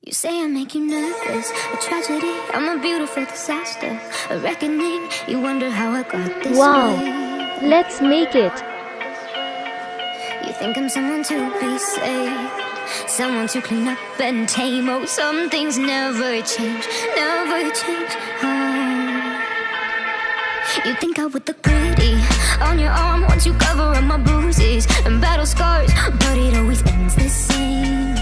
You say I make you nervous, a tragedy, I'm a beautiful disaster, a reckoning, you wonder how I got this Wow, way. let's make it. You think I'm someone to be saved, someone to clean up and tame. Oh, some things never change, never change. Oh. You think I would look pretty on your arm once you cover up my bruises and battle scars, but it always ends the same.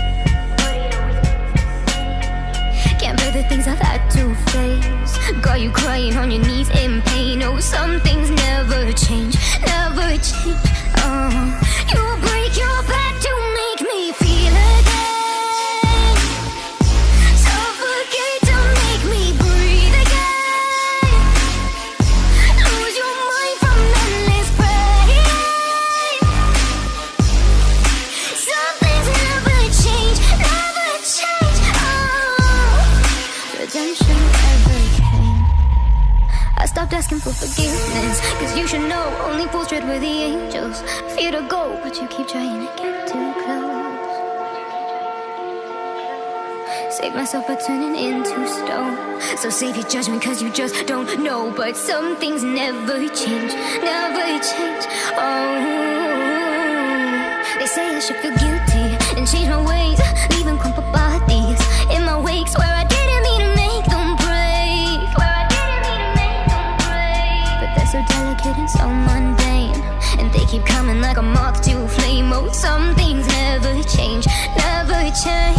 Can't bear the things I've had to face, got you crying on your knees in pain. Oh, some things never change, never change. Oh, you break your back to make me feel again, suffocate to make me breathe again, lose your mind from endless pain. Some things never change, never change. Oh, redemption never came. I stopped asking for forgiveness, cause you should know only fools tread where the angels fear to go, but you keep trying to get too close. Save myself by turning into stone, so save your judgment cause you just don't know. But some things never change, never change. Oh, they say I should feel guilty and change my ways, leaving crumpled bodies in my wake. Swear I didn't mean to make them break, swear I didn't mean to make them break. But they're so delicate and so mundane, and they keep coming like a moth to a flame. Oh, some things never change, never change.